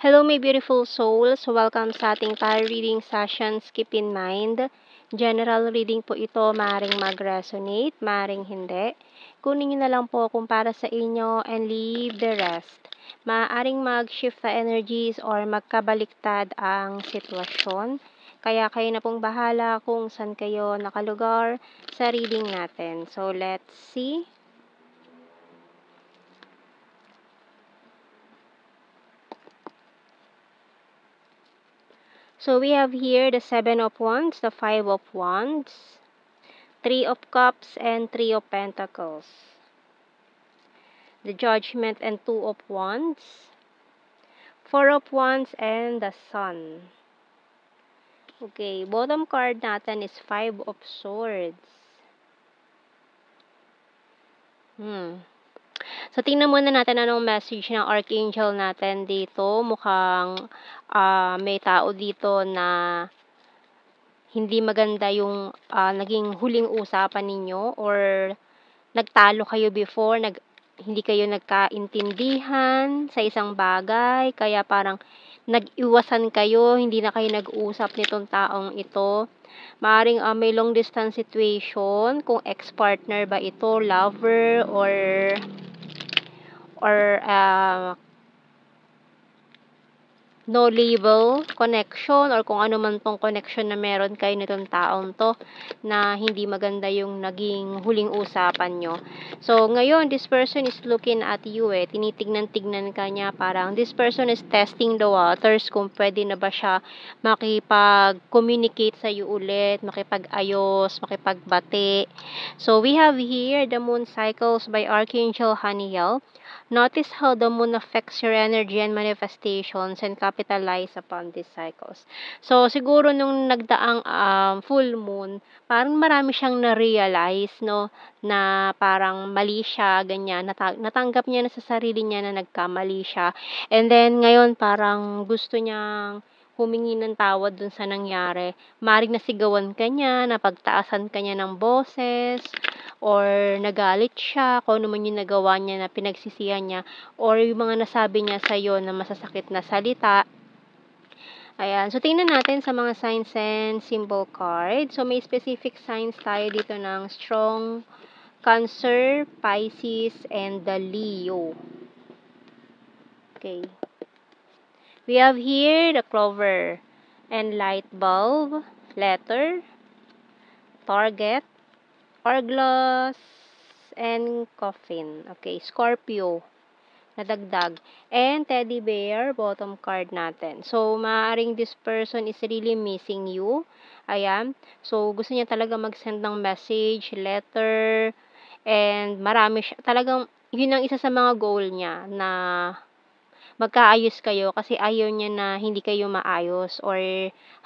Hello my beautiful souls, welcome sa ating tarot reading sessions. Keep in mind, general reading po ito, maaaring mag-resonate, maaaring hindi. Kunin nyo na lang po kung para sa inyo and leave the rest. Maaaring mag-shift na energies or magkabaliktad ang sitwasyon. Kaya kayo na pong bahala kung saan kayo nakalugar sa reading natin. So let's see. So we have here the 7 of Wands, the 5 of Wands, 3 of Cups, and 3 of Pentacles. The Judgment and 2 of Wands, 4 of Wands, and the Sun. Okay, bottom card natin is 5 of Swords. So, tingnan muna natin anong message ng Archangel natin dito. Mukhang may tao dito na hindi maganda yung naging huling usapan ninyo or nagtalo kayo before, hindi kayo nagkaintindihan sa isang bagay, kaya parang nag-iwasan kayo, hindi na kayo nag-usap nitong taong ito. Maaring may long distance situation, kung ex-partner ba ito, lover, or no label connection or kung ano man tong connection na meron kayo nitong taong to na hindi maganda yung naging huling usapan nyo. So, ngayon, this person is looking at you tinitignan-tignan ka niya, parang this person is testing the waters kung pwede na ba siya makipag-communicate sa iyo ulit, makipag-ayos, makipagbati. So, we have here the moon cycles by Archangel Haniel. Notice how the moon affects your energy and manifestations and capitalize upon these cycles. So, siguro nung nagdaang full moon, parang marami siyang na-realize, no, na parang mali siya, ganyan. Natanggap niya na sa sarili niya na nagkamali siya. And then, ngayon, parang gusto niyang humingi ng tawad dun sa nangyari. Maring nasigawan ka niya, napagtaasan ka niya ng boses, or nagalit siya, kung ano man yung nagawa niya na pinagsisihan niya, or yung mga nasabi niya sa'yo na masasakit na salita. Ayan. So, tingnan natin sa mga signs and symbol card. So, may specific signs tayo dito ng strong Cancer, Pisces, and the Leo. Okay. We have here the clover and light bulb, letter, target, hourglass, and coffin. Okay, Scorpio, nadagdag. And teddy bear, bottom card natin. So, maaaring this person is really missing you. Ayan. So, gusto niya talaga mag-send ng message, letter, and marami siya. Talagang, yun ang isa sa mga goal niya na magkaayos kayo kasi ayaw niya na hindi kayo maayos or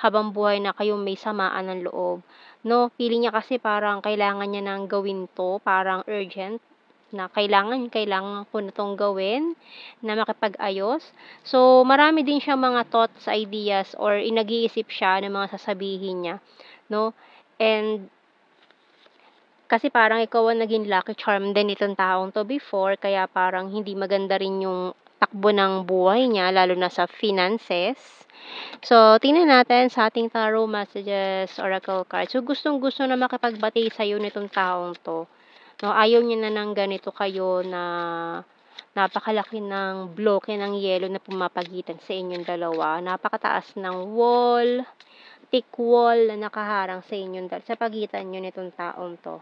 habang buhay na kayo may samaan ng loob. No, feeling niya kasi parang kailangan niya nang gawin to, parang urgent na kailangan ko na tong gawin na makipag-ayos. So, marami din siya mga thoughts, ideas, or nag-iisip siya ng mga sasabihin niya, no? And kasi parang ikaw ang naging lucky charm din itong taong to before, kaya parang hindi maganda rin yung takbo ng buhay niya, lalo na sa finances. So, tingnan natin sa ating tarot messages, oracle cards. So, gustong-gusto na makipagbati sa'yo nitong taong to. No, ayaw niya na ng ganito kayo na napakalaki ng bloke ng yelo na pumapagitan sa inyong dalawa. Napakataas ng wall, thick wall na nakaharang sa inyong sa pagitan nyo nitong taong to.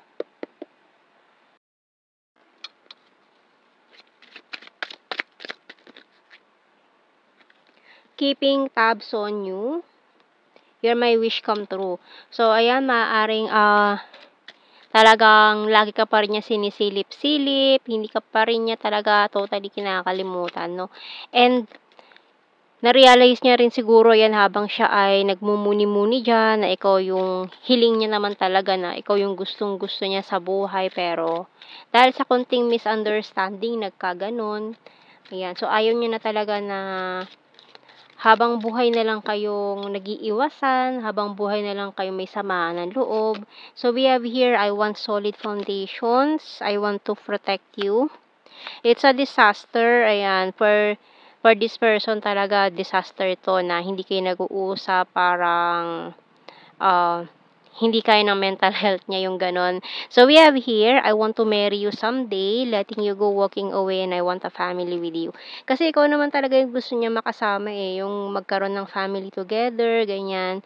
Keeping tabs on you. You're my wish come true. So, ayan, maaaring talagang lagi ka pa rin niya sinisilip-silip, hindi ka pa rin niya talaga totally kinakalimutan, no? And, na-realize niya rin siguro yan habang siya ay nagmumuni-muni dyan, na ikaw yung hiling niya naman talaga, na ikaw yung gustong-gusto niya sa buhay, pero dahil sa konting misunderstanding, nagkaganon. Ayan, so ayaw niya na talaga na habang buhay na lang kayong nag-iiwasan, habang buhay na lang kayong may samaan ng loob. So, we have here, I want solid foundations. I want to protect you. It's a disaster. Ayan, for For this person talaga, disaster to na hindi kayo nag-uusap, parang hindi kaya ng mental health niya yung ganon. So we have here, I want to marry you someday, letting you go walking away, and I want a family with you. Kasi ikaw naman talaga yung gusto niya makasama yung magkaroon ng family together, ganyan.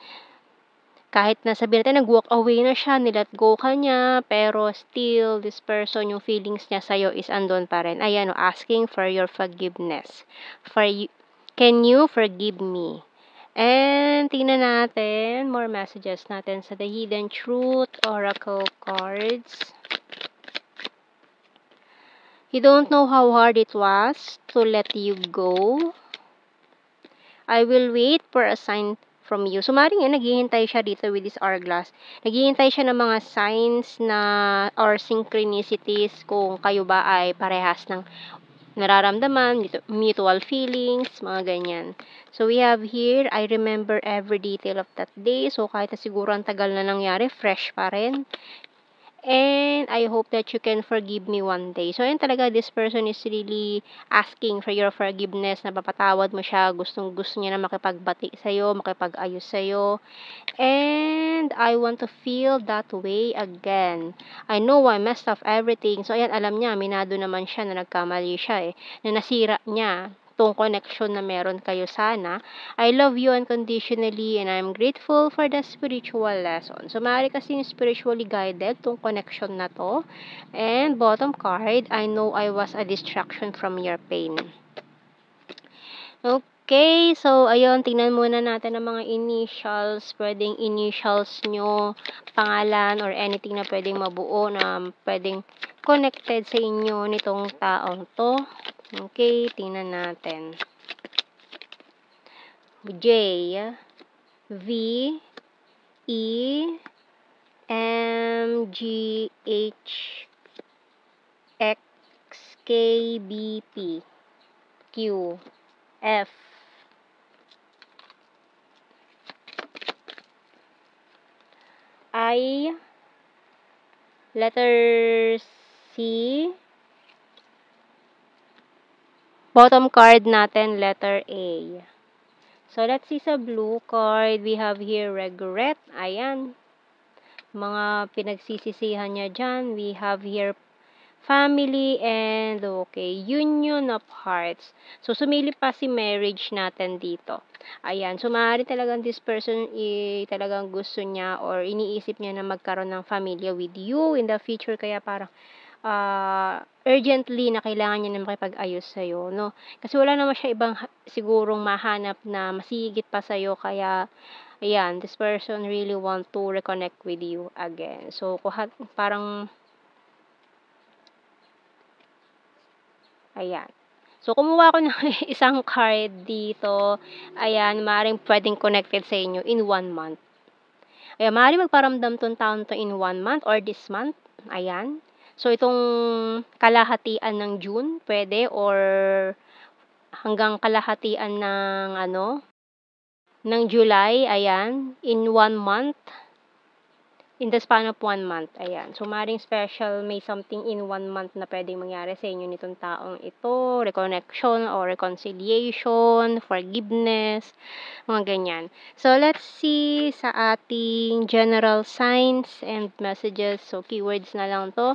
Kahit na sabihin natin nag-walk away na siya, nilet go ka niya, pero still, this person, yung feelings niya sa'yo is andun pa rin. Ayan, asking for your forgiveness. Can you forgive me? And tingnan natin more messages natin sa The Hidden Truth Oracle cards. You don't know how hard it was to let you go. I will wait for a sign from you. So, maring naghihintay siya dito with this hourglass. Naghihintay siya ng mga signs na or synchronicities kung kayo ba ay parehas ng nararamdaman, mutual feelings, mga ganyan. So, we have here, I remember every detail of that day. So, kahit na siguro ang tagal na nangyari, fresh pa rin. And I hope that you can forgive me one day. So, yun talaga, this person is really asking for your forgiveness, na papatawad mo siya, gustong-gusto niya na makipagbati sa'yo, makipag-ayos sa'yo. And I want to feel that way again. I know I messed up everything. So, ayan, alam niya, minado naman siya na nagkamali siya na nasira niya tong connection na meron kayo sana. I love you unconditionally and I'm grateful for the spiritual lesson. So, maaari kasing spiritually guided tong connection na to. And bottom card, I know I was a distraction from your pain. Okay, so ayun, tingnan muna natin ang mga initials. Pwedeng initials nyo, pangalan, or anything na pwedeng mabuo na pwedeng connected sa inyo nitong taong to. Okay, tingnan natin. J, V, E, M, G, H, X, K, B, P, Q, F, I, letter C, bottom card natin, letter A. So, let's see sa blue card, we have here regret. Ayan. Mga pinagsisisihan niya dyan. We have here family and, okay, union of hearts. So, sumilip pa si marriage natin dito. Ayan. So, maaari talagang this person talagang gusto niya or iniisip niya na magkaroon ng familya with you in the future. Kaya parang urgently na kailangan niya na makipag-ayos sa'yo, no? Kasi wala naman siya ibang sigurong mahanap na masigit pa sa'yo, kaya, ayan, this person really want to reconnect with you again. So, parang, ayan. So, kumuha ko ng isang card dito, ayan, maaaring pwedeng connected sa inyo in 1 month. Ayan, maaaring magparamdam tong taon to in 1 month or this month, ayan. So, itong kalahatian ng June, pwede, or hanggang kalahatian ng July, ayan, in 1 month, in the span of 1 month, ayan. So, maring special, may something in 1 month na pwedeng mangyari sa inyo nitong taong ito, reconnection or reconciliation, forgiveness, mga ganyan. So, let's see sa ating general signs and messages. So, keywords na lang to.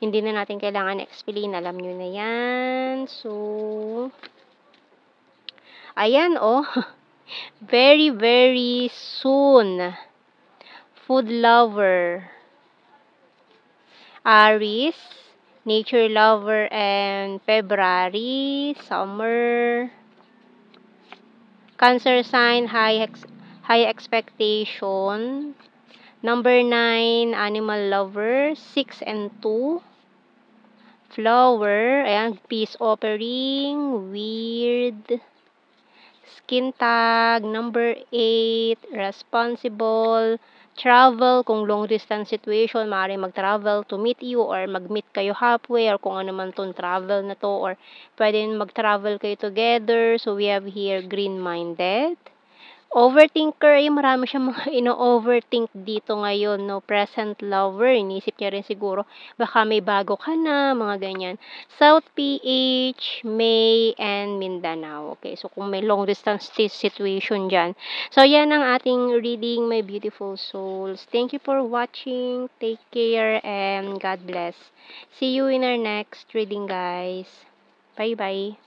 Hindi na natin kailangan explain. Alam nyo na yan. So, ayan, oh. Very, very soon. Food lover. Aries. Nature lover and February. Summer. Cancer sign, high expectation. Number 9, animal lover. 6 and 2. Flower, ayan, peace offering. Weird. Skin tag. Number 8, responsible. Travel, kung long distance situation, maaaring mag-travel to meet you or mag-meet kayo halfway or kung ano man tong travel na to, or pwede mag-travel kayo together. So, we have here green-minded. Overthinker, ay marami siyang mga ino-overthink dito ngayon 'no, present lover, iniisip niya rin siguro baka may bago ka na, mga ganyan. South PH, May, and Mindanao. Okay, so kung may long distance situation diyan. So yan ang ating reading, my beautiful souls. Thank you for watching. Take care and God bless. See you in our next reading, guys. Bye-bye.